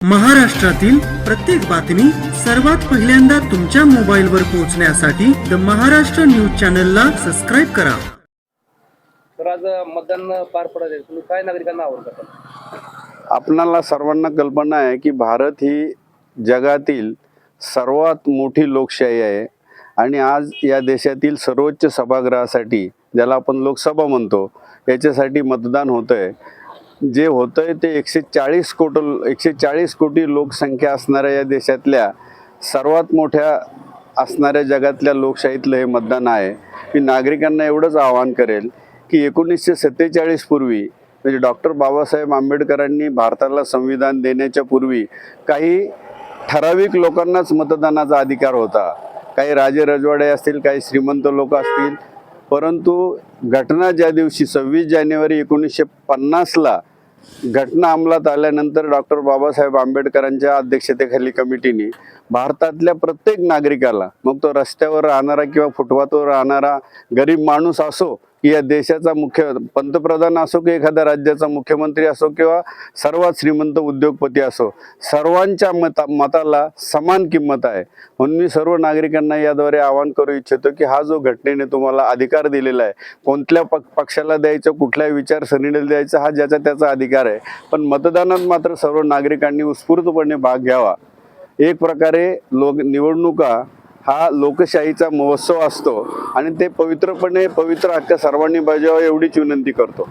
महाराष्ट्रातील प्रत्येक बातमी सर्वात पहिल्यांदा तुमच्या मोबाईलवर पोहोचण्यासाठी द महाराष्ट्र न्यूज चॅनलला सबस्क्राईब करा। तर आज मतदान पार पडत आहे, तुम्ही काय नागरिकांना आवाहन करता? आपणाला सर्वांना कल्पना आहे की भारत ही जगातील सर्वात मोठी लोकशाही आहे आणि आज या देशातील सर्वोच्च सभागृहासाठी, ज्याला आपण लोकसभा म्हणतो, याच्यासाठी मतदान होतंय। जे होतंय ते 140 कोटी लोकसंख्या असणाऱ्या या देशातल्या सर्वात मोठ्या असणाऱ्या जगातल्या लोकशाहीतलं हे मतदान आहे। मी नागरिकांना एवढंच आवाहन करेल की 1947 पूर्वी, म्हणजे डॉक्टर बाबासाहेब आंबेडकरांनी भारताला संविधान देण्याच्या पूर्वी काही ठराविक लोकांनाच मतदानाचा अधिकार होता। काही राजे रजवाडे असतील, काही श्रीमंत लोक असतील, परंतु घटना ज्या दिवशी 26 जानेवारी 1950ला घटना अंमलात आल्यानंतर डॉक्टर बाबासाहेब आंबेडकरांच्या अध्यक्षतेखाली कमिटीने भारतातल्या प्रत्येक नागरिकाला, मग तो रस्त्यावर राहणारा किंवा फुटपाथवर राहणारा गरीब माणूस असो, की या देशाचा मुख्य पंतप्रधान असो, की एखाद्या राज्याचा मुख्यमंत्री असो, किंवा सर्वात श्रीमंत उद्योगपती असो, सर्वांच्या मताला समान किंमत आहे। म्हणून मी सर्व नागरिकांना याद्वारे आवाहन करू इच्छितो की हा जो घटनेने तुम्हाला अधिकार दिलेला आहे, कोणत्या पक्षाला द्यायचं, कुठल्या विचारसरणीला द्यायचं, हा ज्याचा त्याचा अधिकार आहे, पण मतदानात मात्र सर्व नागरिकांनी उत्स्फूर्तपणे भाग घ्यावा। एक प्रकारे निवडणुका हा लोकशाहीचा महोत्सव असतो आणि ते पवित्र हक्क सर्वांनी बजावावा एवढीच विनंती करतो।